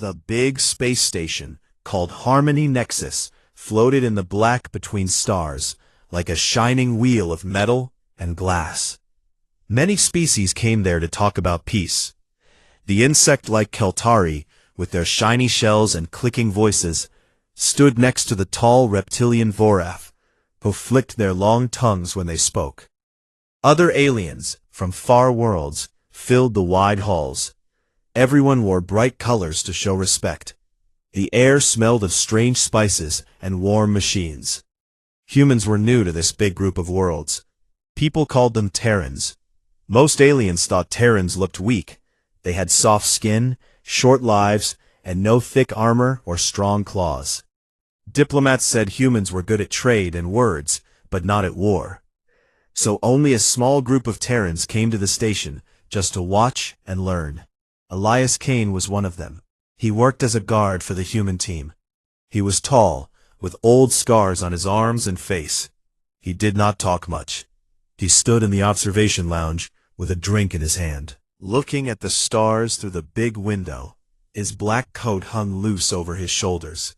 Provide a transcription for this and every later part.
The big space station, called Harmony Nexus, floated in the black between stars, like a shining wheel of metal and glass. Many species came there to talk about peace. The insect-like Keltari, with their shiny shells and clicking voices, stood next to the tall reptilian Vorath, who flicked their long tongues when they spoke. Other aliens, from far worlds, filled the wide halls. Everyone wore bright colors to show respect. The air smelled of strange spices and warm machines. Humans were new to this big group of worlds. People called them Terrans. Most aliens thought Terrans looked weak. They had soft skin, short lives, and no thick armor or strong claws. Diplomats said humans were good at trade and words, but not at war. So only a small group of Terrans came to the station, just to watch and learn. Elias Kane was one of them. He worked as a guard for the human team. He was tall, with old scars on his arms and face. He did not talk much. He stood in the observation lounge with a drink in his hand, looking at the stars through the big window. His black coat hung loose over his shoulders.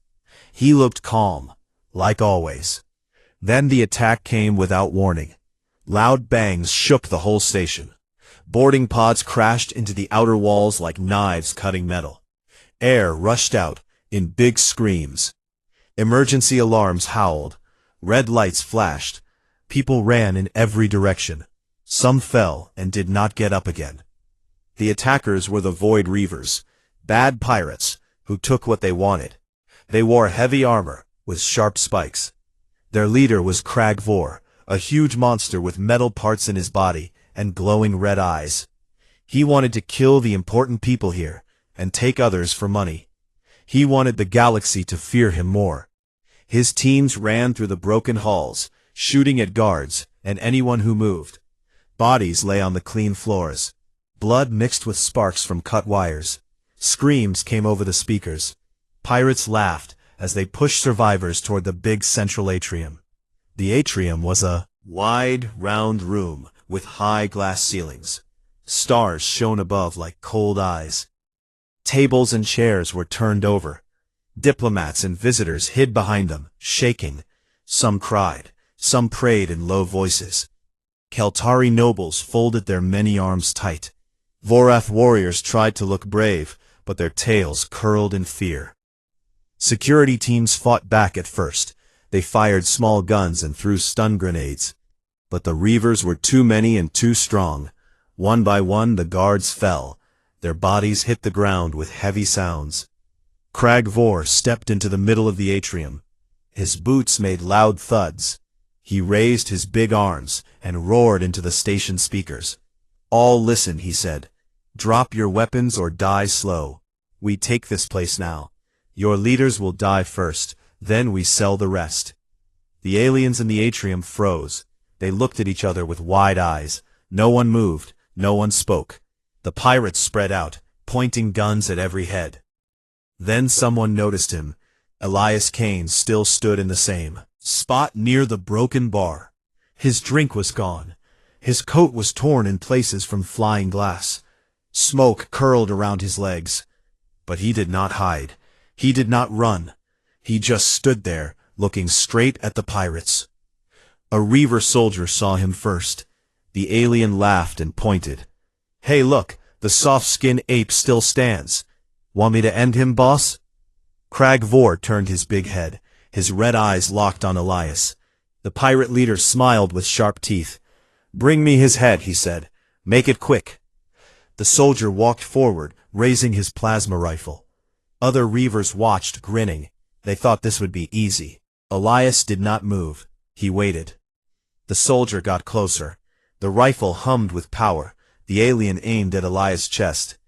He looked calm, like always. Then the attack came without warning. Loud bangs shook the whole station. Boarding pods crashed into the outer walls like knives cutting metal. Air rushed out in big screams. Emergency alarms howled. Red lights flashed. People ran in every direction. Some fell and did not get up again. The attackers were the Void Reavers, bad pirates who took what they wanted. They wore heavy armor with sharp spikes. Their leader was Crag Vor, a huge monster with metal parts in his body and glowing red eyes. He wanted to kill the important people here and take others for money. He wanted the galaxy to fear him more. His teams ran through the broken halls, shooting at guards and anyone who moved. Bodies lay on the clean floors. Blood mixed with sparks from cut wires. Screams came over the speakers. Pirates laughed as they pushed survivors toward the big central atrium. The atrium was a wide, round room with high glass ceilings. Stars shone above like cold eyes. Tables and chairs were turned over. Diplomats and visitors hid behind them, shaking. Some cried. Some prayed in low voices. Keltari nobles folded their many arms tight. Vorath warriors tried to look brave, but their tails curled in fear. Security teams fought back at first. They fired small guns and threw stun grenades. But the Reavers were too many and too strong. One by one the guards fell. Their bodies hit the ground with heavy sounds. Crag Vor stepped into the middle of the atrium. His boots made loud thuds. He raised his big arms and roared into the station speakers. "All listen," he said. "Drop your weapons or die slow. We take this place now. Your leaders will die first, then we sell the rest." The aliens in the atrium froze. They looked at each other with wide eyes. No one moved. No one spoke. The pirates spread out, pointing guns at every head. Then someone noticed him. Elias Kane still stood in the same spot near the broken bar. His drink was gone. His coat was torn in places from flying glass. Smoke curled around his legs. But he did not hide. He did not run. He just stood there, looking straight at the pirates. A Reaver soldier saw him first. The alien laughed and pointed. "Hey, look, the soft-skinned ape still stands. Want me to end him, boss?" Crag Vor turned his big head. His red eyes locked on Elias. The pirate leader smiled with sharp teeth. "Bring me his head," he said. "Make it quick." The soldier walked forward, raising his plasma rifle. Other Reavers watched, grinning. They thought this would be easy. Elias did not move. He waited. The soldier got closer. The rifle hummed with power. The alien aimed at Elias' chest.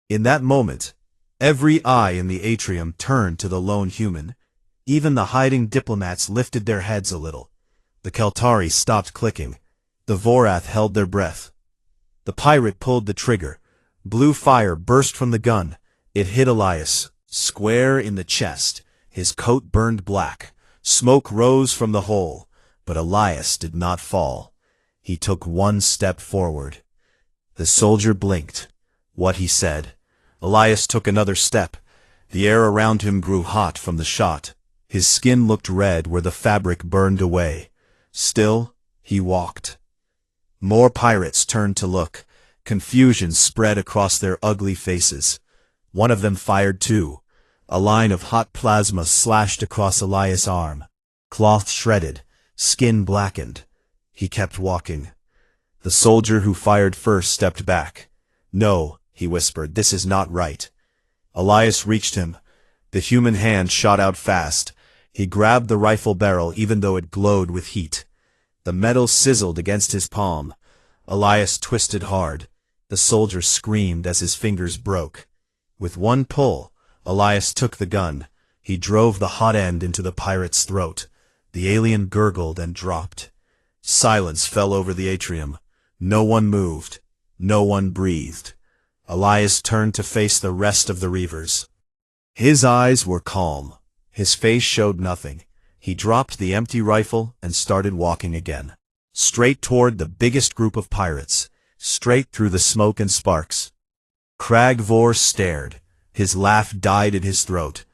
In that moment, every eye in the atrium turned to the lone human. Even the hiding diplomats lifted their heads a little. The Keltari stopped clicking. The Vorath held their breath. The pirate pulled the trigger. Blue fire burst from the gun. It hit Elias square in the chest. His coat burned black. Smoke rose from the hole. But Elias did not fall. He took one step forward. The soldier blinked. What he said. Elias took another step. The air around him grew hot from the shot. His skin looked red where the fabric burned away. Still, he walked. More pirates turned to look. Confusion spread across their ugly faces. One of them fired too. A line of hot plasma slashed across Elias' arm. Cloth shredded, skin blackened. He kept walking. The soldier who fired first stepped back. "No," he whispered, "this is not right." Elias reached him. The human hand shot out fast. He grabbed the rifle barrel even though it glowed with heat. The metal sizzled against his palm. Elias twisted hard. The soldier screamed as his fingers broke. With one pull, Elias took the gun. He drove the hot end into the pirate's throat. The alien gurgled and dropped. Silence fell over the atrium. No one moved. No one breathed. Elias turned to face the rest of the Reavers. His eyes were calm. His face showed nothing. He dropped the empty rifle and started walking again. Straight toward the biggest group of pirates. Straight through the smoke and sparks. Cragvor stared. His laugh died in his throat.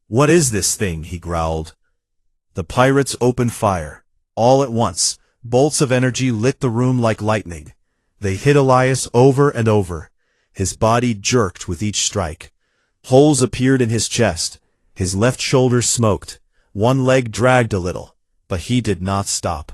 "What is this thing?" he growled. The pirates opened fire. All at once, bolts of energy lit the room like lightning. They hit Elias over and over. His body jerked with each strike. Holes appeared in his chest. His left shoulder smoked. One leg dragged a little, but he did not stop.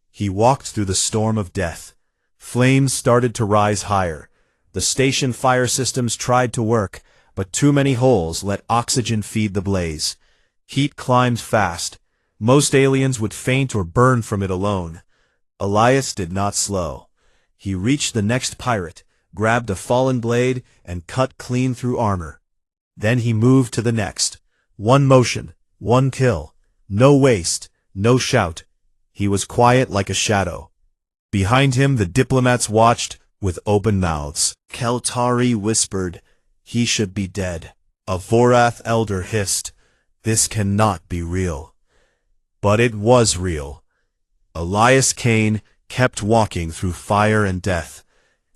He walked through the storm of death. Flames started to rise higher. The station fire systems tried to work, but too many holes let oxygen feed the blaze. Heat climbed fast. Most aliens would faint or burn from it alone. Elias did not slow. He reached the next pirate, grabbed a fallen blade, and cut clean through armor. Then he moved to the next. One motion, one kill. No waste, no shout. He was quiet like a shadow. Behind him the diplomats watched with open mouths. Keltari whispered, "He should be dead." A Vorath elder hissed, "This cannot be real." But it was real. Elias Kane kept walking through fire and death.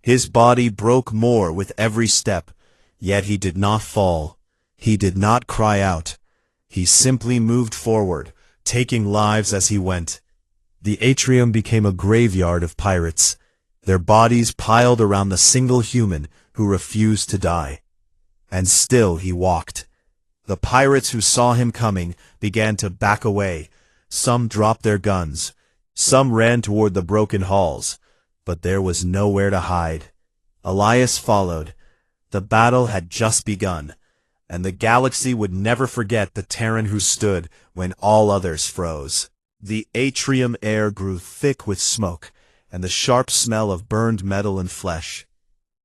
His body broke more with every step, yet he did not fall. He did not cry out. He simply moved forward, taking lives as he went. The atrium became a graveyard of pirates, their bodies piled around the single human who refused to die. And still he walked. The pirates who saw him coming began to back away. Some dropped their guns. Some ran toward the broken halls. But there was nowhere to hide. Elias followed. The battle had just begun, and the galaxy would never forget the Terran who stood when all others froze. The atrium air grew thick with smoke, and the sharp smell of burned metal and flesh.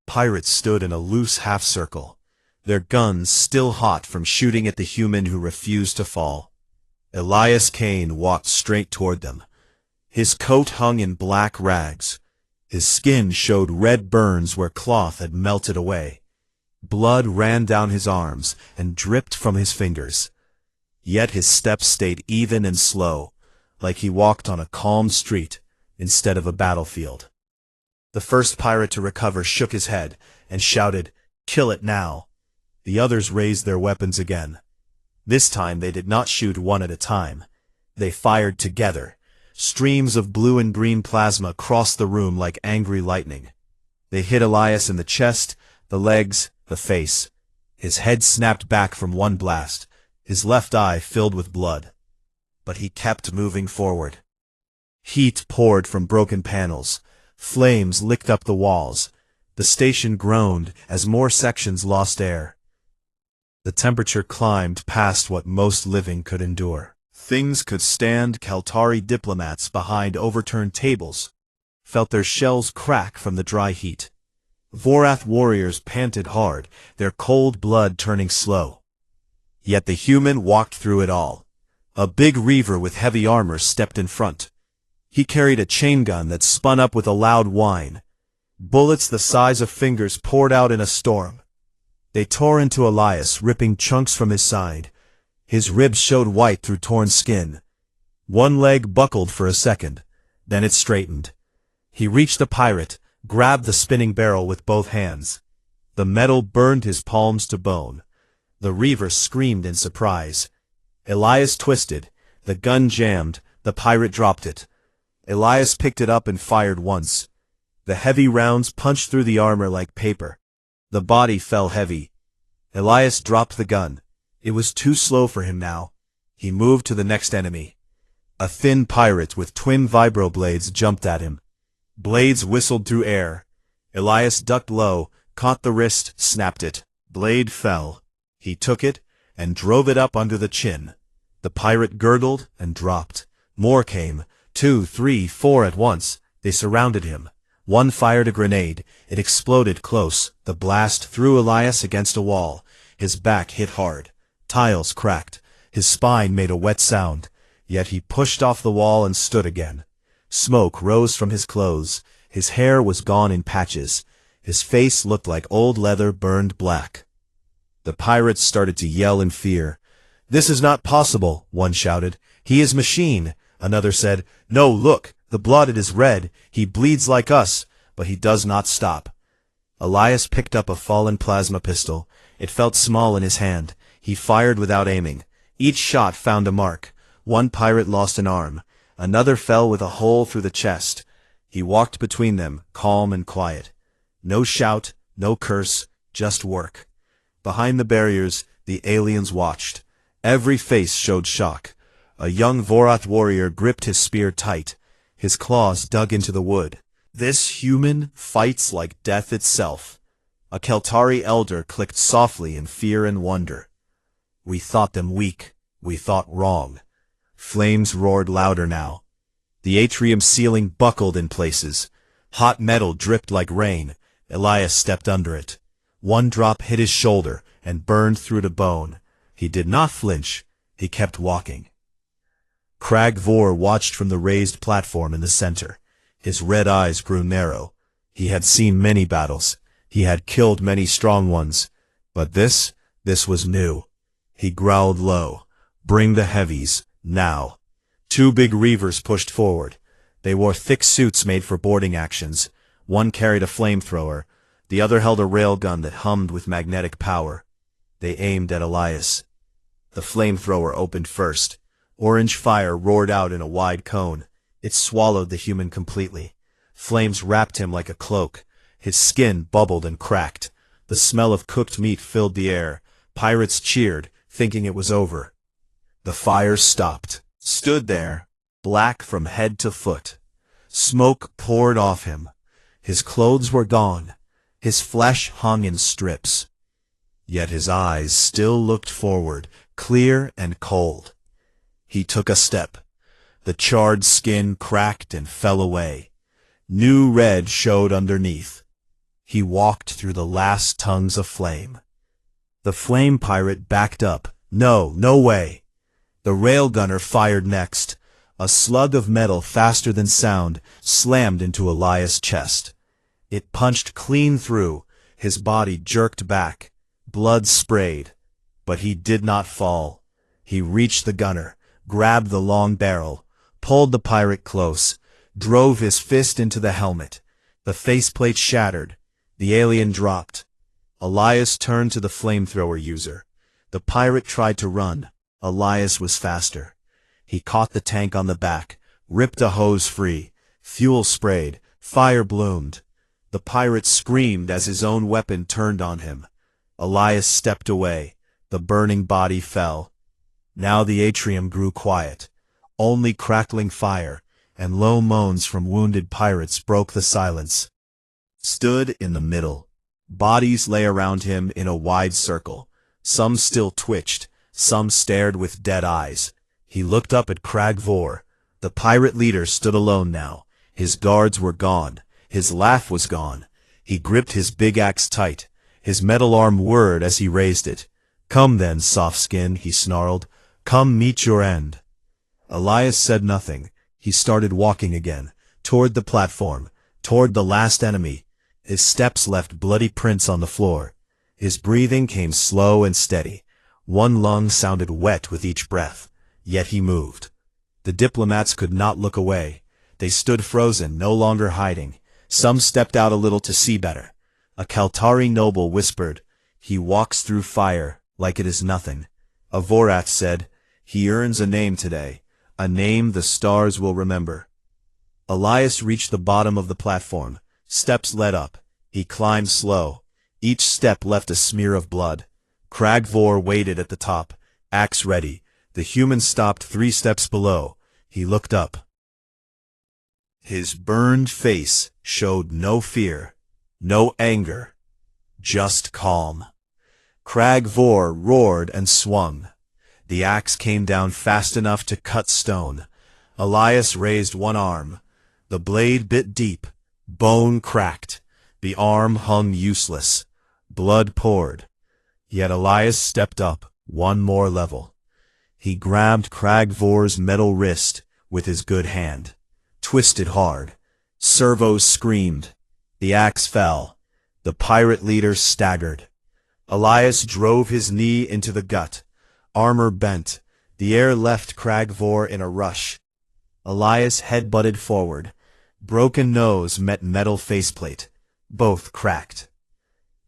Pirates stood in a loose half-circle, their guns still hot from shooting at the human who refused to fall. Elias Kane walked straight toward them. His coat hung in black rags. His skin showed red burns where cloth had melted away. Blood ran down his arms and dripped from his fingers. Yet his steps stayed even and slow, like he walked on a calm street instead of a battlefield. The first pirate to recover shook his head and shouted, "Kill it now." The others raised their weapons again. This time they did not shoot one at a time. They fired together. Streams of blue and green plasma crossed the room like angry lightning. They hit Elias in the chest, the legs, the face. His head snapped back from one blast, his left eye filled with blood. But he kept moving forward. Heat poured from broken panels. Flames licked up the walls. The station groaned as more sections lost air. The temperature climbed past what most living could endure. Things could stand. Keltari diplomats behind overturned tables felt their shells crack from the dry heat. Vorath warriors panted hard, their cold blood turning slow. Yet the human walked through it all. A big Reaver with heavy armor stepped in front. He carried a chain gun that spun up with a loud whine. Bullets the size of fingers poured out in a storm. They tore into Elias, ripping chunks from his side. His ribs showed white through torn skin. One leg buckled for a second, then it straightened. He reached the pirate, grabbed the spinning barrel with both hands. The metal burned his palms to bone. The Reaver screamed in surprise. Elias twisted. The gun jammed. The pirate dropped it. Elias picked it up and fired once. The heavy rounds punched through the armor like paper. The body fell heavy. Elias dropped the gun. It was too slow for him now. He moved to the next enemy. A thin pirate with twin vibroblades jumped at him. Blades whistled through air. Elias ducked low, caught the wrist, snapped it. Blade fell. He took it and drove it up under the chin. The pirate gurgled and dropped. More came. 2, 3, 4 at once. They surrounded him. One fired a grenade. It exploded close. The blast threw Elias against a wall. His back hit hard. Tiles cracked. His spine made a wet sound. Yet he pushed off the wall and stood again. Smoke rose from his clothes. His hair was gone in patches. His face looked like old leather burned black. The pirates started to yell in fear. "This is not possible," one shouted. "He is machine." Another said, "No, look, the blood is red. He bleeds like us, but he does not stop." Elias picked up a fallen plasma pistol. It felt small in his hand. He fired without aiming. Each shot found a mark. One pirate lost an arm. Another fell with a hole through the chest. He walked between them, calm and quiet. No shout, no curse, just work. Behind the barriers, the aliens watched. Every face showed shock. A young Vorath warrior gripped his spear tight. His claws dug into the wood. "This human fights like death itself." A Keltari elder clicked softly in fear and wonder. "We thought them weak. We thought wrong." Flames roared louder now. The atrium ceiling buckled in places. Hot metal dripped like rain. Elias stepped under it. One drop hit his shoulder and burned through to bone. He did not flinch. He kept walking. Crag Vor watched from the raised platform in the center. His red eyes grew narrow. He had seen many battles. He had killed many strong ones. But this was new. He growled low. "Bring the heavies, now." Two big reavers pushed forward. They wore thick suits made for boarding actions. One carried a flamethrower. The other held a railgun that hummed with magnetic power. They aimed at Elias. The flamethrower opened first. Orange fire roared out in a wide cone. It swallowed the human completely. Flames wrapped him like a cloak. His skin bubbled and cracked. The smell of cooked meat filled the air. Pirates cheered, thinking it was over. The fire stopped. Stood there, black from head to foot. Smoke poured off him. His clothes were gone. His flesh hung in strips. Yet his eyes still looked forward, clear and cold. He took a step. The charred skin cracked and fell away. New red showed underneath. He walked through the last tongues of flame. The flame pirate backed up. No way. The railgunner fired next. A slug of metal faster than sound slammed into Elias' chest. It punched clean through. His body jerked back. Blood sprayed. But he did not fall. He reached the gunner, grabbed the long barrel, pulled the pirate close, drove his fist into the helmet. The faceplate shattered. The alien dropped. Elias turned to the flamethrower user. The pirate tried to run. Elias was faster. He caught the tank on the back, ripped a hose free. Fuel sprayed. Fire bloomed. The pirate screamed as his own weapon turned on him. Elias stepped away. The burning body fell. Now the atrium grew quiet. Only crackling fire and low moans from wounded pirates broke the silence. Stood in the middle. Bodies lay around him in a wide circle. Some still twitched. Some stared with dead eyes. He looked up at Crag Vor. The pirate leader stood alone now. His guards were gone. His laugh was gone. He gripped his big axe tight. His metal arm whirred as he raised it. "Come then, soft skin," he snarled. "Come meet your end." Elias said nothing. He started walking again, toward the platform, toward the last enemy. His steps left bloody prints on the floor. His breathing came slow and steady. One lung sounded wet with each breath. Yet he moved. The diplomats could not look away. They stood frozen, no longer hiding. Some stepped out a little to see better. A Kaltari noble whispered, "He walks through fire, like it is nothing. A Vorath said, "He earns a name today, a name the stars will remember." Elias reached the bottom of the platform. Steps led up. He climbed slow. Each step left a smear of blood. Cragvor waited at the top, axe ready. The human stopped 3 steps below. He looked up. His burned face showed no fear, no anger, just calm. Cragvor roared and swung. The axe came down fast enough to cut stone. Elias raised one arm. The blade bit deep. Bone cracked. The arm hung useless. Blood poured. Yet Elias stepped up one more level. He grabbed Cragvor's metal wrist with his good hand, twisted hard. Servos screamed. The axe fell. The pirate leader staggered. Elias drove his knee into the gut. Armor bent. The air left Cragvor in a rush. Elias headbutted forward. Broken nose met metal faceplate. Both cracked.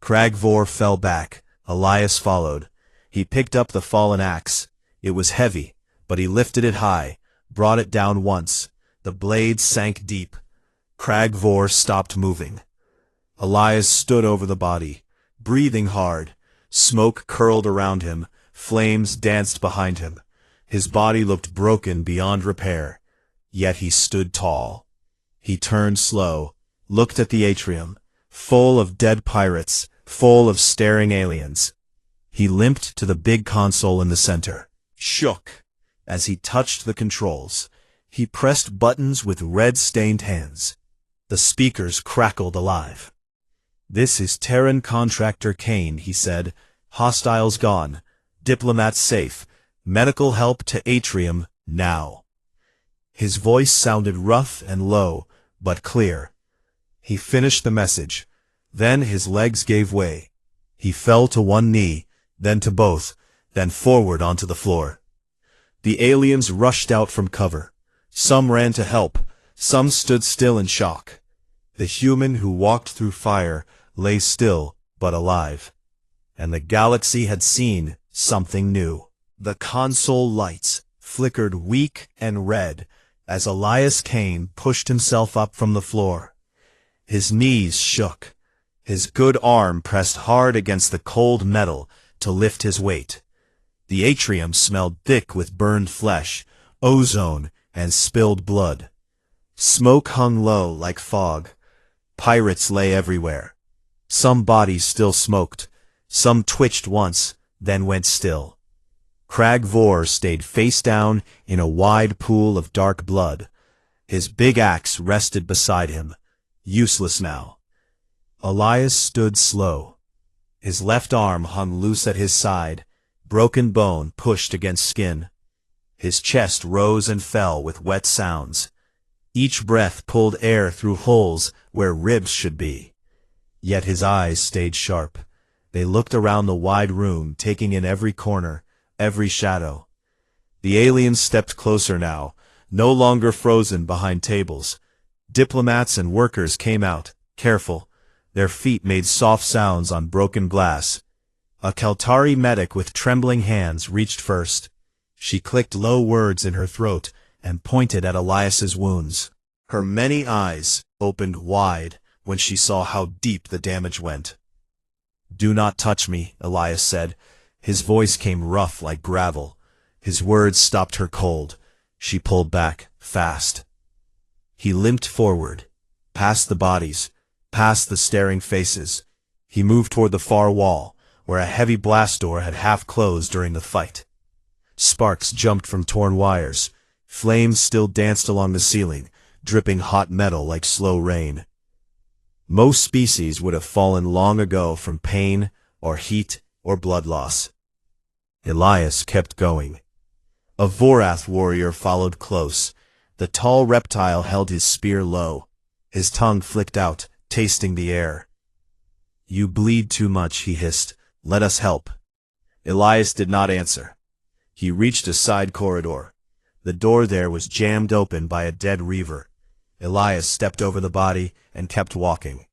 Cragvor fell back. Elias followed. He picked up the fallen axe. It was heavy, but he lifted it high, brought it down once. The blade sank deep. Cragvor stopped moving. Elias stood over the body, breathing hard. Smoke curled around him. Flames danced behind him. His body looked broken beyond repair. Yet he stood tall. He turned slow, looked at the atrium, full of dead pirates, full of staring aliens. He limped to the big console in the center, shook as he touched the controls. He pressed buttons with red-stained hands. The speakers crackled alive. "This is Terran Contractor Kane," he said. "Hostiles gone. Diplomats safe. Medical help to atrium, now." His voice sounded rough and low, but clear. He finished the message. Then his legs gave way. He fell to one knee, then to both, then forward onto the floor. The aliens rushed out from cover. Some ran to help. Some stood still in shock. The human who walked through fire lay still, but alive. And the galaxy had seen something new. The console lights flickered weak and red as Elias Kane pushed himself up from the floor. His knees shook. His good arm pressed hard against the cold metal to lift his weight. The atrium smelled thick with burned flesh, ozone, and spilled blood. Smoke hung low like fog. Pirates lay everywhere. Some bodies still smoked. Some twitched once, then went still. Cragvor stayed face down in a wide pool of dark blood. His big axe rested beside him, useless now. Elias stood slow. His left arm hung loose at his side, broken bone pushed against skin. His chest rose and fell with wet sounds. Each breath pulled air through holes where ribs should be. Yet his eyes stayed sharp. They looked around the wide room, taking in every corner, every shadow. The aliens stepped closer now, no longer frozen behind tables. Diplomats and workers came out, careful. Their feet made soft sounds on broken glass. A Keltari medic with trembling hands reached first. She clicked low words in her throat and pointed at Elias's wounds. Her many eyes opened wide when she saw how deep the damage went. "Do not touch me," Elias said. His voice came rough like gravel. His words stopped her cold. She pulled back, fast. He limped forward, past the bodies, past the staring faces. He moved toward the far wall, where a heavy blast door had half closed during the fight. Sparks jumped from torn wires. Flames still danced along the ceiling, dripping hot metal like slow rain. Most species would have fallen long ago from pain, or heat, or blood loss. Elias kept going. A Vorath warrior followed close. The tall reptile held his spear low. His tongue flicked out, tasting the air. "You bleed too much," he hissed. "Let us help." Elias did not answer. He reached a side corridor. The door there was jammed open by a dead reaver. Elias stepped over the body and kept walking.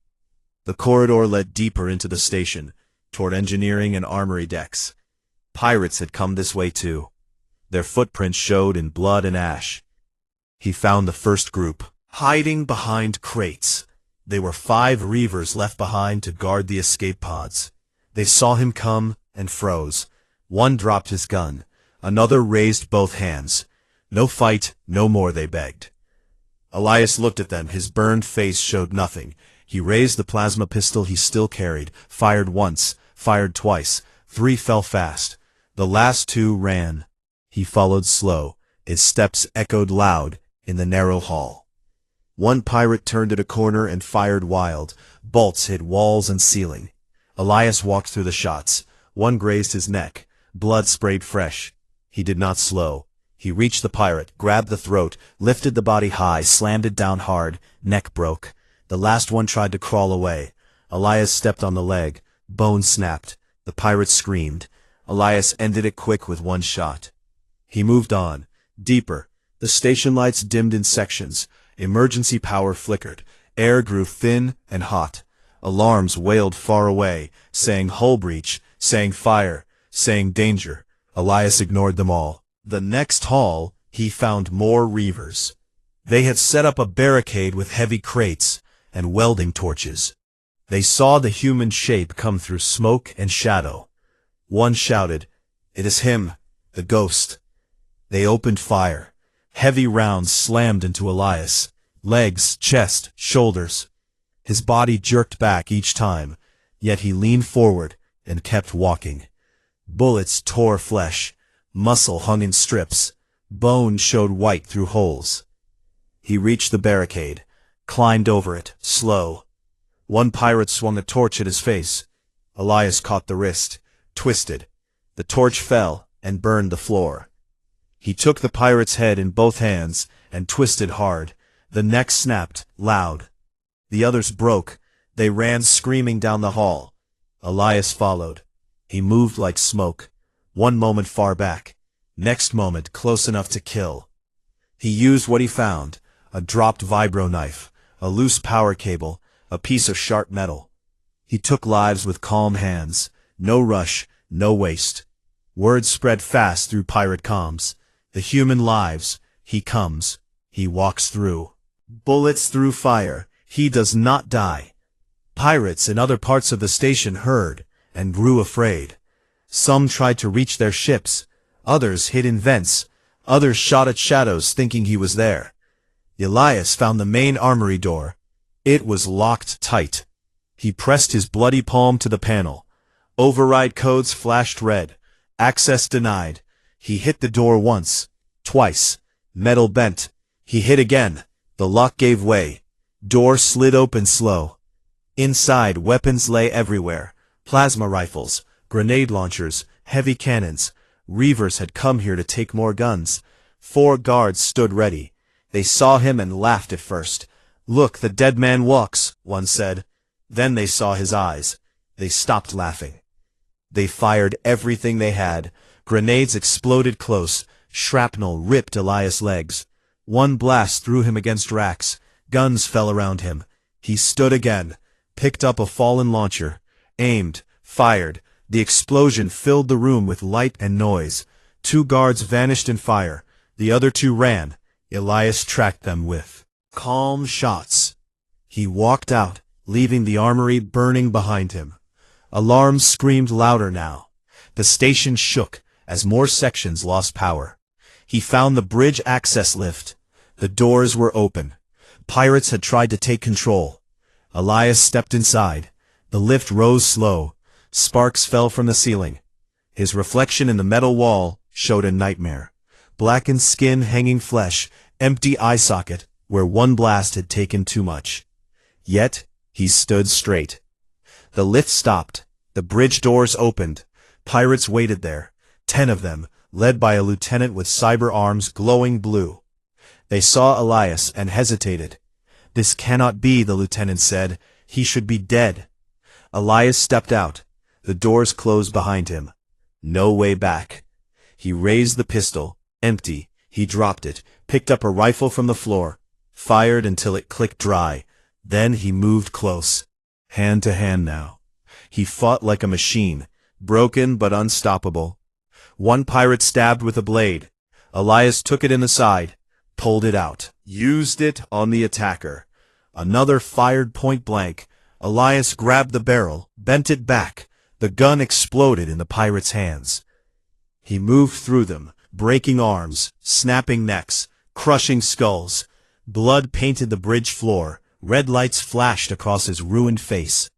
The corridor led deeper into the station, toward engineering and armory decks. Pirates had come this way too. Their footprints showed in blood and ash. He found the first group, hiding behind crates. They were 5 reavers left behind to guard the escape pods. They saw him come and froze. One dropped his gun. Another raised both hands. No fight, no more, they begged. Elias looked at them. His burned face showed nothing. He raised the plasma pistol he still carried, fired once, fired twice. 3 fell fast. The last 2 ran. He followed slow. His steps echoed loud in the narrow hall. One pirate turned at a corner and fired wild. Bolts hit walls and ceiling. Elias walked through the shots. One grazed his neck. Blood sprayed fresh. He did not slow. He reached the pirate, grabbed the throat, lifted the body high, slammed it down hard. Neck broke. The last one tried to crawl away. Elias stepped on the leg. Bone snapped. The pirate screamed. Elias ended it quick with 1 shot. He moved on. Deeper. The station lights dimmed in sections. Emergency power flickered. Air grew thin and hot. Alarms wailed far away, saying hull breach, saying fire, saying danger. Elias ignored them all. The next hall, he found more reavers. They had set up a barricade with heavy crates and welding torches. They saw the human shape come through smoke and shadow. One shouted, "It is him, the ghost." They opened fire. Heavy rounds slammed into Elias. Legs, chest, shoulders. His body jerked back each time, yet he leaned forward and kept walking. Bullets tore flesh. Muscle hung in strips. Bone showed white through holes. He reached the barricade, climbed over it, slow. One pirate swung a torch at his face. Elias caught the wrist, twisted. The torch fell and burned the floor. He took the pirate's head in both hands and twisted hard. The neck snapped, loud. The others broke. They ran screaming down the hall. Elias followed. He moved like smoke. One moment far back. Next moment close enough to kill. He used what he found. A dropped vibro knife. A loose power cable. A piece of sharp metal. He took lives with calm hands. No rush, no waste. Words spread fast through pirate comms. The human lives. He comes. He walks through. Bullets through fire. He does not die. Pirates in other parts of the station heard and grew afraid. Some tried to reach their ships. Others hid in vents. Others shot at shadows thinking he was there. Elias found the main armory door. It was locked tight. He pressed his bloody palm to the panel. Override codes flashed red. Access denied. He hit the door once. Twice. Metal bent. He hit again. The lock gave way. Door slid open slow. Inside, weapons lay everywhere. Plasma rifles, grenade launchers, heavy cannons. Reavers had come here to take more guns. 4 guards stood ready. They saw him and laughed at first. "Look, the dead man walks," one said. Then they saw his eyes. They stopped laughing. They fired everything they had. Grenades exploded close. Shrapnel ripped Elias' legs. One blast threw him against racks. Guns fell around him. He stood again, picked up a fallen launcher, aimed, fired. The explosion filled the room with light and noise. 2 guards vanished in fire. The other 2 ran. Elias tracked them with calm shots. He walked out, leaving the armory burning behind him. Alarms screamed louder now. The station shook as more sections lost power. He found the bridge access lift. The doors were open. Pirates had tried to take control. Elias stepped inside. The lift rose slow. Sparks fell from the ceiling. His reflection in the metal wall showed a nightmare. Blackened skin, hanging flesh, empty eye socket where one blast had taken too much. Yet, he stood straight. The lift stopped. The bridge doors opened. Pirates waited there. 10 of them, led by a lieutenant with cyber arms glowing blue. They saw Elias and hesitated. "This cannot be," the lieutenant said. "He should be dead." Elias stepped out. The doors closed behind him. No way back. He raised the pistol. Empty. He dropped it, picked up a rifle from the floor, fired until it clicked dry. Then he moved close. Hand to hand now. He fought like a machine, broken but unstoppable. One pirate stabbed with a blade. Elias took it in the side, pulled it out, used it on the attacker. Another fired point blank. Elias grabbed the barrel, bent it back. The gun exploded in the pirate's hands. He moved through them, breaking arms, snapping necks, crushing skulls. Blood painted the bridge floor. Red lights flashed across his ruined face.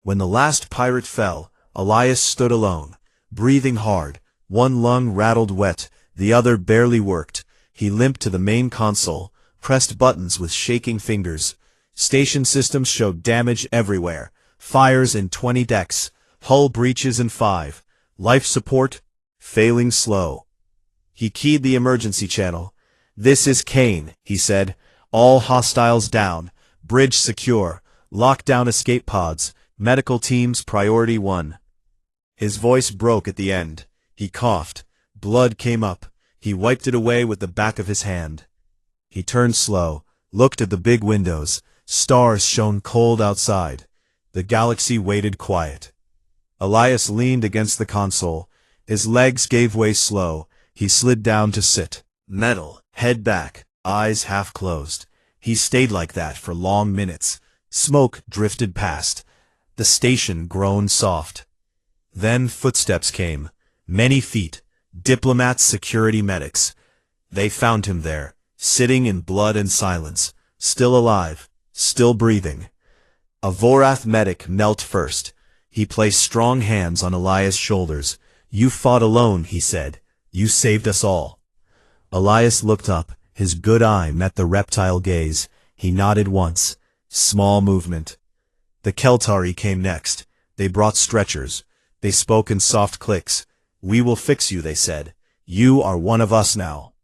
When the last pirate fell, Elias stood alone, breathing hard. One lung rattled wet, the other barely worked. He limped to the main console, pressed buttons with shaking fingers. Station systems showed damage everywhere. Fires in 20 decks, hull breaches in 5. Life support failing slow. He keyed the emergency channel. "This is Kane," he said. "All hostiles down. Bridge secure. Lock down escape pods. Medical teams priority 1. His voice broke at the end. He coughed. Blood came up. He wiped it away with the back of his hand. He turned slow, looked at the big windows. Stars shone cold outside. The galaxy waited quiet. Elias leaned against the console. His legs gave way slow. He slid down to sit. Metal, head back, eyes half closed. He stayed like that for long minutes. Smoke drifted past. The station groaned soft. Then footsteps came. Many feet. Diplomats, security, medics. They found him there, sitting in blood and silence, still alive, still breathing. A Vorath medic knelt first. He placed strong hands on Elias' shoulders. "You fought alone," he said. "You saved us all." Elias looked up. His good eye met the reptile gaze. He nodded once. Small movement. The Keltari came next. They brought stretchers. They spoke in soft clicks. "We will fix you," they said. "You are one of us now."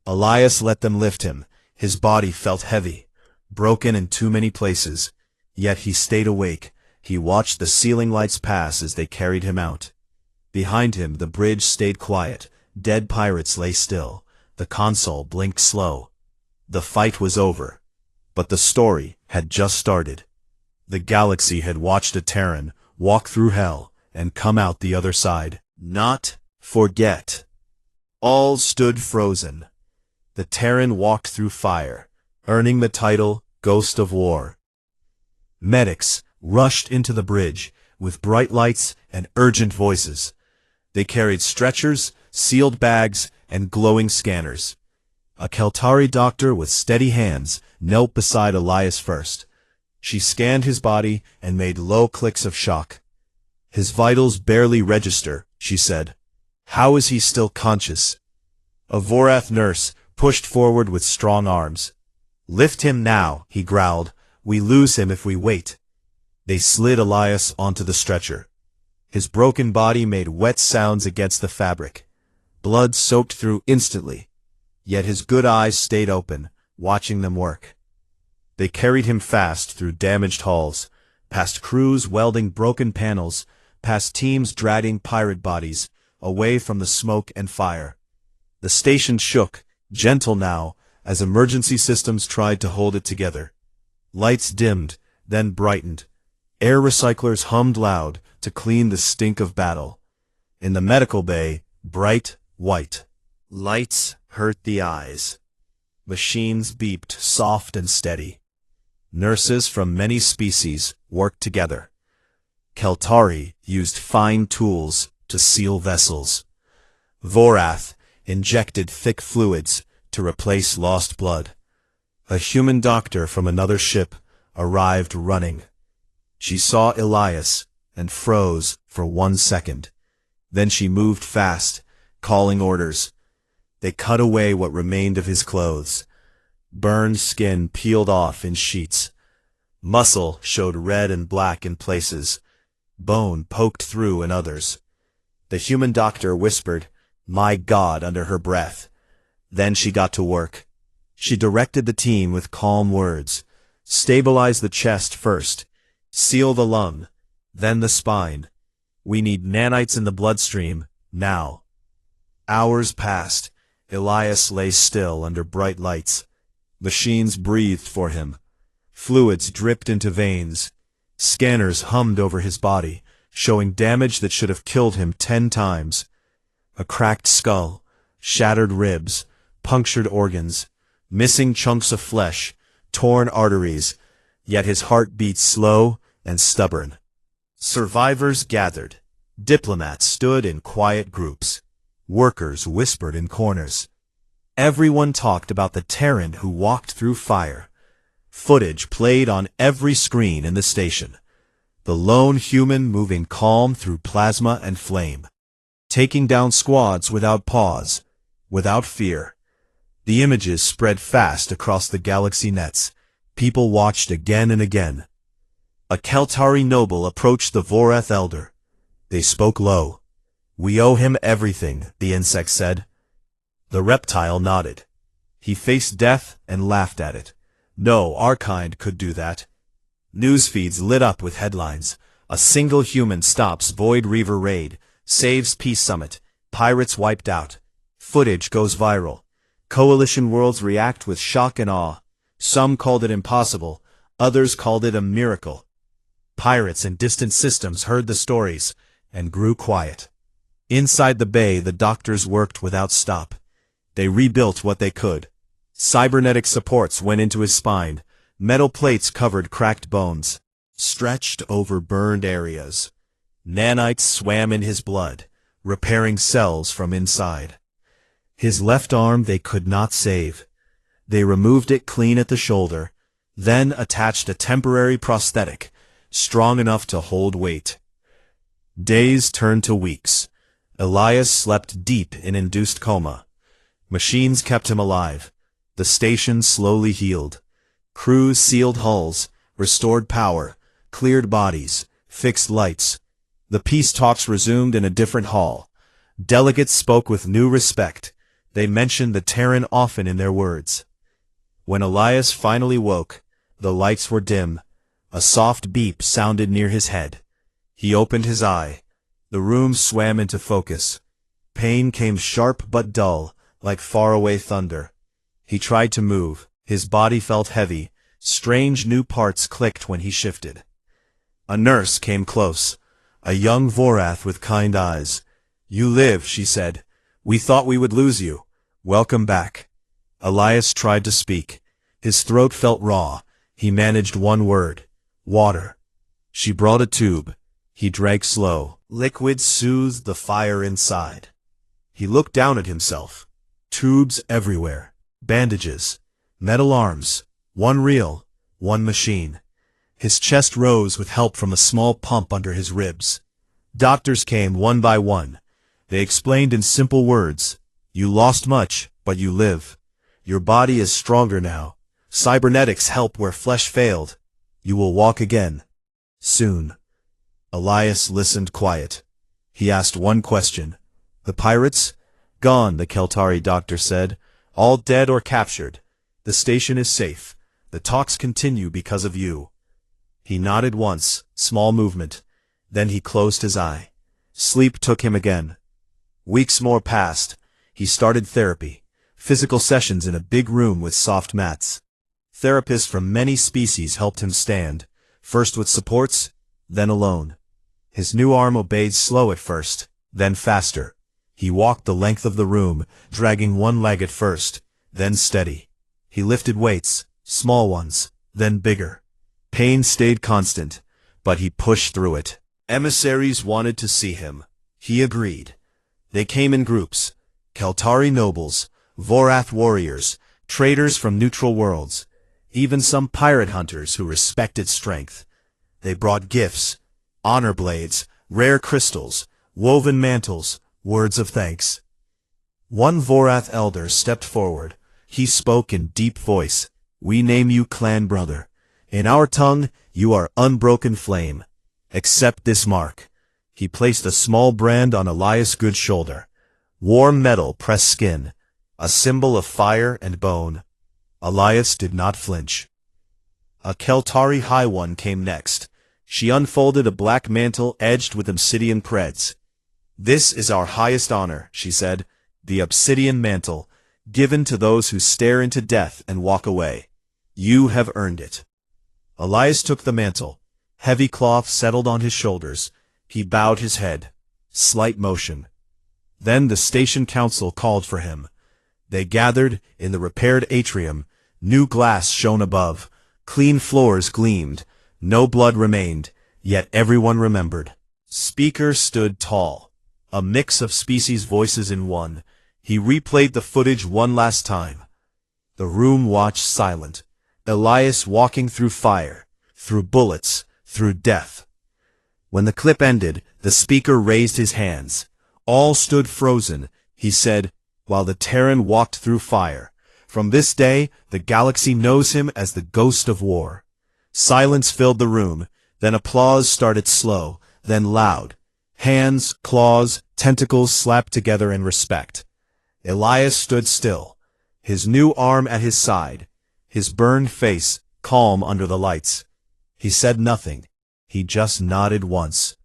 Elias let them lift him. His body felt heavy, broken in too many places. Yet he stayed awake. He watched the ceiling lights pass as they carried him out. Behind him, the bridge stayed quiet. Dead pirates lay still. The console blinked slow. The fight was over. But the story had just started. The galaxy had watched a Terran walk through hell and come out the other side. Not forget. All stood frozen. The Terran walked through fire, earning the title Ghost of War. Medics rushed into the bridge with bright lights and urgent voices. They carried stretchers, sealed bags, and glowing scanners. A Keltari doctor with steady hands knelt beside Elias first. She scanned his body and made low clicks of shock. "His vitals barely register," she said. "How is he still conscious?" A Vorath nurse pushed forward with strong arms. "Lift him now," he growled. "We lose him if we wait." They slid Elias onto the stretcher. His broken body made wet sounds against the fabric. Blood soaked through instantly. Yet his good eyes stayed open, watching them work. They carried him fast through damaged halls, past crews welding broken panels, past teams dragging pirate bodies, away from the smoke and fire. The station shook, gentle now, as emergency systems tried to hold it together. Lights dimmed, then brightened. Air recyclers hummed loud to clean the stink of battle. In the medical bay, bright white. Lights hurt the eyes. Machines beeped soft and steady. Nurses from many species worked together. Keltari used fine tools to seal vessels. Vorath injected thick fluids to replace lost blood. A human doctor from another ship arrived running. She saw Elias and froze for 1 second. Then she moved fast, calling orders. They cut away what remained of his clothes. Burned skin peeled off in sheets. Muscle showed red and black in places. Bone poked through in others. The human doctor whispered, "My God," under her breath. Then she got to work. She directed the team with calm words. "Stabilize the chest first. Seal the lung. Then the spine. We need nanites in the bloodstream, now." Hours passed. Elias lay still under bright lights. Machines breathed for him. Fluids dripped into veins. Scanners hummed over his body, showing damage that should have killed him 10 times. A cracked skull, shattered ribs, punctured organs, missing chunks of flesh, torn arteries, yet his heart beat slow and stubborn. Survivors gathered. Diplomats stood in quiet groups. Workers whispered in corners. Everyone talked about the Terran who walked through fire. Footage played on every screen in the station. The lone human moving calm through plasma and flame, taking down squads without pause, without fear. The images spread fast across the galaxy nets. People watched again and again. A Keltari noble approached the Vorath elder. They spoke low. "We owe him everything," the insect said. The reptile nodded. He faced death and laughed at it. "No, our kind could do that." News feeds lit up with headlines. A single human stops Void Reaver raid, saves Peace Summit, pirates wiped out. Footage goes viral. Coalition worlds react with shock and awe. Some called it impossible, others called it a miracle. Pirates in distant systems heard the stories and grew quiet. Inside the bay, the doctors worked without stop. They rebuilt what they could. Cybernetic supports went into his spine. Metal plates covered cracked bones, stretched over burned areas. Nanites swam in his blood, repairing cells from inside. His left arm they could not save. They removed it clean at the shoulder, then attached a temporary prosthetic, strong enough to hold weight. Days turned to weeks. Elias slept deep in induced coma. Machines kept him alive. The station slowly healed. Crews sealed hulls, restored power, cleared bodies, fixed lights. The peace talks resumed in a different hall. Delegates spoke with new respect. They mentioned the Terran often in their words. When Elias finally woke, the lights were dim. A soft beep sounded near his head. He opened his eye. The room swam into focus. Pain came sharp but dull, like faraway thunder. He tried to move. His body felt heavy. Strange new parts clicked when he shifted. A nurse came close. A young Vorath with kind eyes. "You live," she said. "We thought we would lose you. Welcome back." Elias tried to speak. His throat felt raw. He managed one word. "Water." She brought a tube. He drank slow. Liquid soothed the fire inside. He looked down at himself. Tubes everywhere. Bandages. Metal arms. One reel. One machine. His chest rose with help from a small pump under his ribs. Doctors came one by one. They explained in simple words. "You lost much, but you live. Your body is stronger now. Cybernetics help where flesh failed. You will walk again. Soon." Elias listened quiet. He asked one question. "The pirates?" "Gone," the Keltari doctor said. "All dead or captured. The station is safe. The talks continue because of you." He nodded once, small movement. Then he closed his eye. Sleep took him again. Weeks more passed. He started therapy. Physical sessions in a big room with soft mats. Therapists from many species helped him stand, first with supports, then alone. His new arm obeyed slow at first, then faster. He walked the length of the room, dragging one leg at first, then steady. He lifted weights, small ones, then bigger. Pain stayed constant, but he pushed through it. Emissaries wanted to see him. He agreed. They came in groups. Keltari nobles, Vorath warriors, traders from neutral worlds, even some pirate hunters who respected strength. They brought gifts, honor blades, rare crystals, woven mantles, words of thanks. One Vorath elder stepped forward. He spoke in deep voice. "We name you clan brother. In our tongue, you are unbroken flame. Accept this mark." He placed a small brand on Elias' good shoulder. Warm metal pressed skin, a symbol of fire and bone. Elias did not flinch. A Keltari High One came next. She unfolded a black mantle edged with obsidian creds. "This is our highest honor," she said, "the obsidian mantle, given to those who stare into death and walk away. You have earned it." Elias took the mantle. Heavy cloth settled on his shoulders. He bowed his head. Slight motion. Then the station council called for him. They gathered in the repaired atrium. New glass shone above. Clean floors gleamed. No blood remained, yet everyone remembered. Speaker stood tall, a mix of species voices in one. He replayed the footage one last time. The room watched silent. Elias walking through fire, through bullets, through death. When the clip ended, the speaker raised his hands. All stood frozen. He said, while the Terran walked through fire, "From this day, the galaxy knows him as the Ghost of War." Silence filled the room. Then applause started slow, then loud. Hands, claws, tentacles slapped together in respect. Elias stood still, his new arm at his side, his burned face calm under the lights. He said nothing. He just nodded once.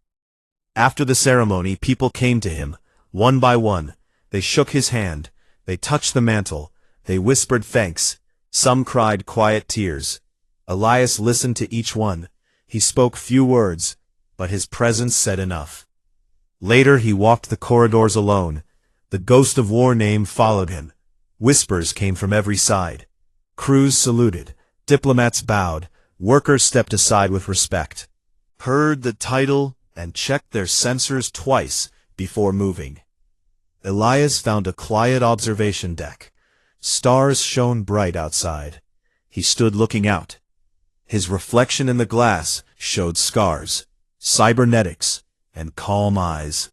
After the ceremony, people came to him, one by one. They shook his hand. They touched the mantle. They whispered thanks. Some cried quiet tears. Elias listened to each one. He spoke few words, but his presence said enough. Later he walked the corridors alone. The Ghost of War name followed him. Whispers came from every side. Crews saluted. Diplomats bowed. Workers stepped aside with respect. Heard the title and checked their sensors twice before moving. Elias found a quiet observation deck. Stars shone bright outside. He stood looking out. His reflection in the glass showed scars, cybernetics, and calm eyes.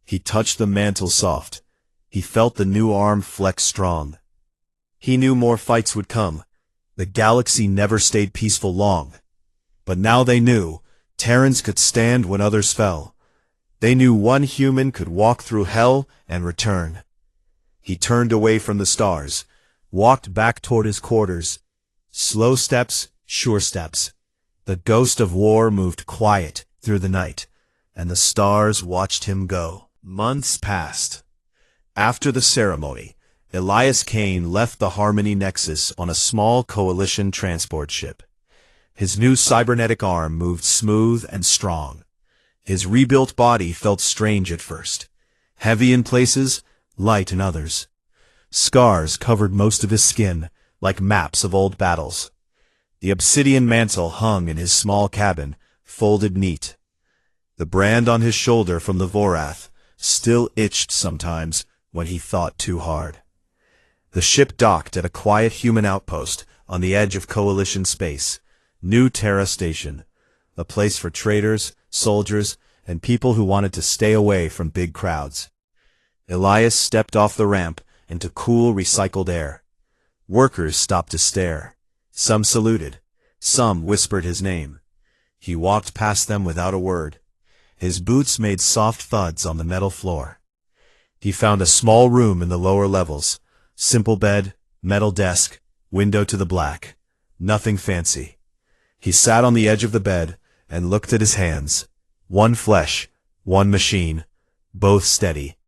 He touched the mantle soft. He felt the new arm flex strong. He knew more fights would come. The galaxy never stayed peaceful long. But now they knew Terrans could stand when others fell. They knew one human could walk through hell and return. He turned away from the stars, walked back toward his quarters. Slow steps, sure steps. The Ghost of War moved quiet through the night, and the stars watched him go. Months passed. After the ceremony, Elias Kane left the Harmony Nexus on a small Coalition transport ship. His new cybernetic arm moved smooth and strong. His rebuilt body felt strange at first. Heavy in places, light in others. Scars covered most of his skin, like maps of old battles. The obsidian mantle hung in his small cabin, folded neat. The brand on his shoulder from the Vorath still itched sometimes when he thought too hard. The ship docked at a quiet human outpost on the edge of Coalition space. New Terra Station, a place for traders, soldiers, and people who wanted to stay away from big crowds. Elias stepped off the ramp into cool, recycled air. Workers stopped to stare. Some saluted. Some whispered his name. He walked past them without a word. His boots made soft thuds on the metal floor. He found a small room in the lower levels. Simple bed, metal desk, window to the black. Nothing fancy. He sat on the edge of the bed and looked at his hands. One flesh, one machine, both steady.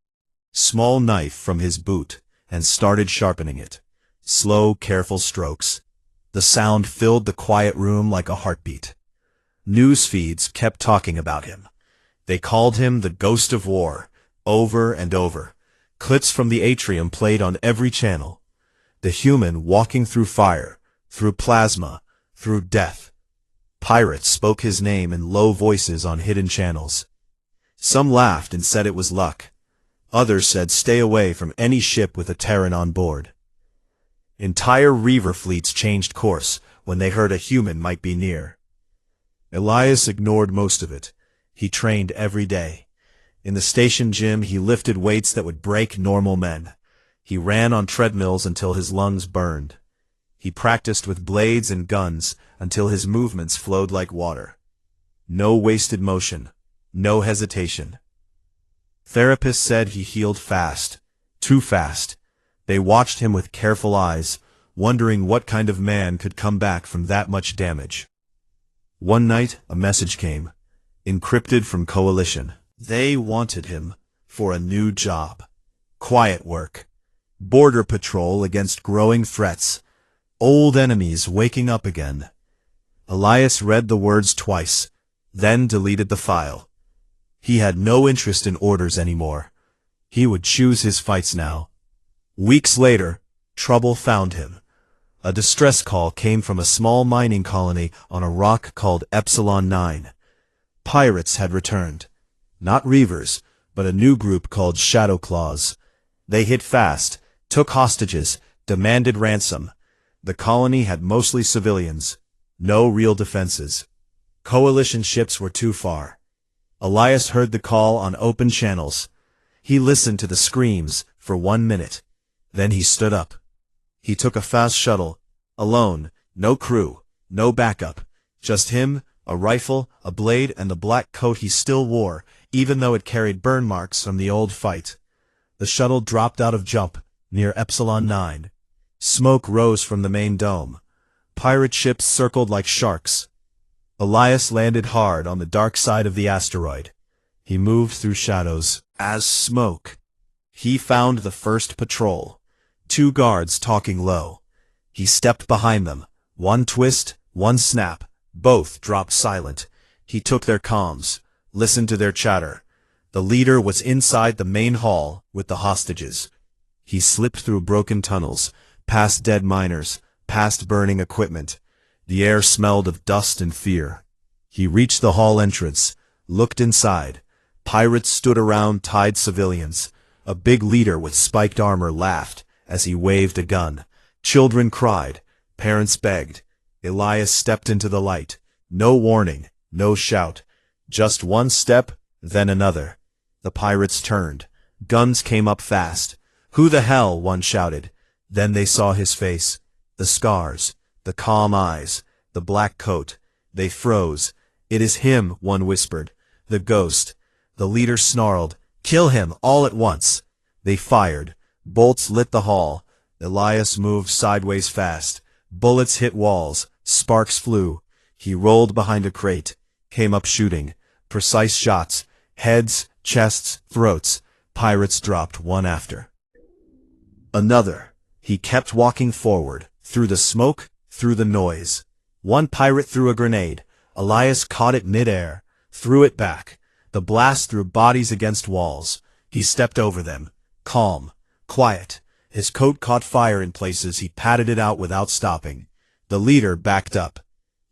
Small knife from his boot, and started sharpening it. Slow, careful strokes. The sound filled the quiet room like a heartbeat. News feeds kept talking about him. They called him the Ghost of War, over and over. Clips from the atrium played on every channel. The human walking through fire, through plasma, through death. Pirates spoke his name in low voices on hidden channels. Some laughed and said it was luck. Others said stay away from any ship with a Terran on board. Entire reaver fleets changed course when they heard a human might be near. Elias ignored most of it. He trained every day. In the station gym, he lifted weights that would break normal men. He ran on treadmills until his lungs burned. He practiced with blades and guns until his movements flowed like water. No wasted motion, no hesitation. Therapists said he healed fast, too fast. They watched him with careful eyes, wondering what kind of man could come back from that much damage. One night, a message came, encrypted from Coalition. They wanted him for a new job. Quiet work. Border patrol against growing threats. Old enemies waking up again. Elias read the words twice, then deleted the file. He had no interest in orders anymore. He would choose his fights now. Weeks later, trouble found him. A distress call came from a small mining colony on a rock called Epsilon 9. Pirates had returned. Not reavers, but a new group called Shadow Claws. They hit fast, took hostages, demanded ransom. The colony had mostly civilians. No real defenses. Coalition ships were too far. Elias heard the call on open channels. He listened to the screams for 1 minute. Then he stood up. He took a fast shuttle. Alone, no crew, no backup. Just him, a rifle, a blade, and the black coat he still wore, even though it carried burn marks from the old fight. The shuttle dropped out of jump, near Epsilon 9. Smoke rose from the main dome. Pirate ships circled like sharks. Elias landed hard on the dark side of the asteroid. He moved through shadows, as smoke. He found the first patrol. 2 guards talking low. He stepped behind them. 1 twist, 1 snap. Both dropped silent. He took their comms, listened to their chatter. The leader was inside the main hall with the hostages. He slipped through broken tunnels, past dead miners, past burning equipment. The air smelled of dust and fear. He reached the hall entrance, looked inside. Pirates stood around tied civilians. A big leader with spiked armor laughed as he waved a gun. Children cried. Parents begged. Elias stepped into the light. No warning, no shout. Just 1 step, then another. The pirates turned. Guns came up fast. "Who the hell?" one shouted. Then they saw his face. The scars, the calm eyes, the black coat. They froze. "It is him," one whispered. "The ghost." The leader snarled, "Kill him, all at once." They fired. Bolts lit the hall. Elias moved sideways fast. Bullets hit walls. Sparks flew. He rolled behind a crate. Came up shooting. Precise shots. Heads, chests, throats. Pirates dropped one after another. He kept walking forward, through the smoke, through the noise. One pirate threw a grenade. Elias caught it mid-air, threw it back. The blast threw bodies against walls. He stepped over them. Calm. Quiet. His coat caught fire in places. He patted it out without stopping. The leader backed up.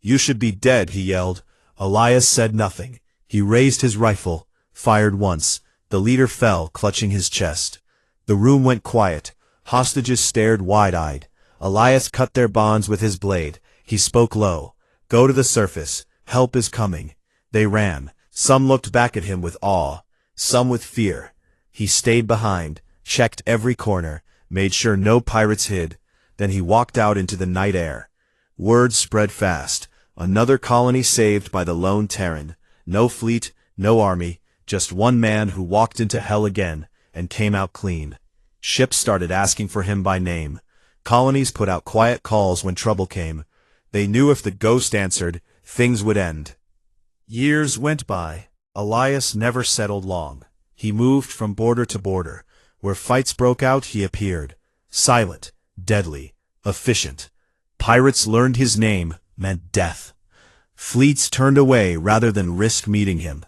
"You should be dead," he yelled. Elias said nothing. He raised his rifle, fired once. The leader fell, clutching his chest. The room went quiet. Hostages stared wide-eyed. Elias cut their bonds with his blade. He spoke low. "Go to the surface. Help is coming." They ran. Some looked back at him with awe, some with fear. He stayed behind, checked every corner, made sure no pirates hid. Then he walked out into the night air. Word spread fast. Another colony saved by the lone Terran. No fleet, no army, just one man who walked into hell again and came out clean. Ships started asking for him by name. Colonies put out quiet calls when trouble came. They knew if the ghost answered, things would end. Years went by. Elias never settled long. He moved from border to border. Where fights broke out, he appeared. Silent, deadly, efficient. Pirates learned his name meant death. Fleets turned away rather than risk meeting him.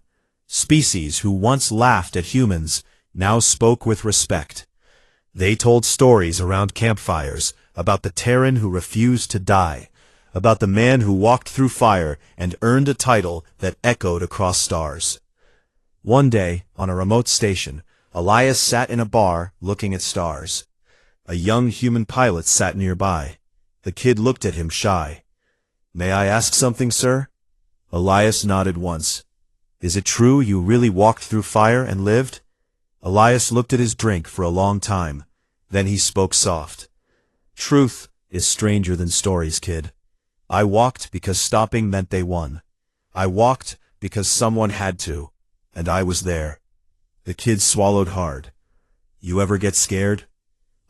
Species who once laughed at humans now spoke with respect. They told stories around campfires about the Terran who refused to die, about the man who walked through fire and earned a title that echoed across stars. One day, on a remote station, Elias sat in a bar looking at stars. A young human pilot sat nearby. The kid looked at him shy. "May I ask something, sir?" Elias nodded once. "Is it true you really walked through fire and lived?" Elias looked at his drink for a long time. Then he spoke soft. "Truth is stranger than stories, kid. I walked because stopping meant they won. I walked because someone had to, and I was there." The kid swallowed hard. "You ever get scared?"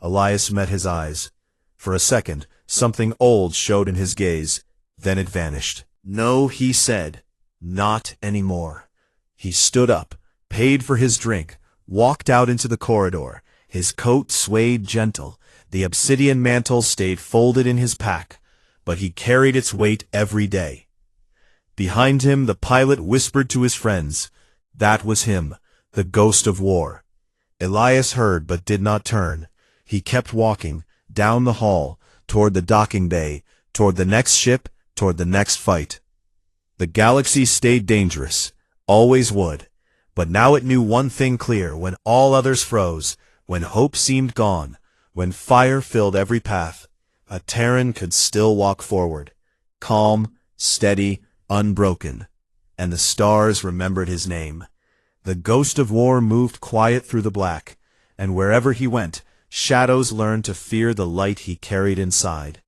Elias met his eyes. For a second, something old showed in his gaze. Then it vanished. "No," he said. "Not anymore." He stood up, paid for his drink, walked out into the corridor. His coat swayed gentle. The obsidian mantle stayed folded in his pack, but he carried its weight every day. Behind him, the pilot whispered to his friends. That was him, the ghost of war. Elias heard but did not turn. He kept walking, down the hall, toward the docking bay, toward the next ship, toward the next fight. The galaxy stayed dangerous, always would, but now it knew one thing clear: when all others froze, when hope seemed gone, when fire filled every path, a Terran could still walk forward, calm, steady, unbroken. And the stars remembered his name. The ghost of war moved quiet through the black, and wherever he went, shadows learned to fear the light he carried inside.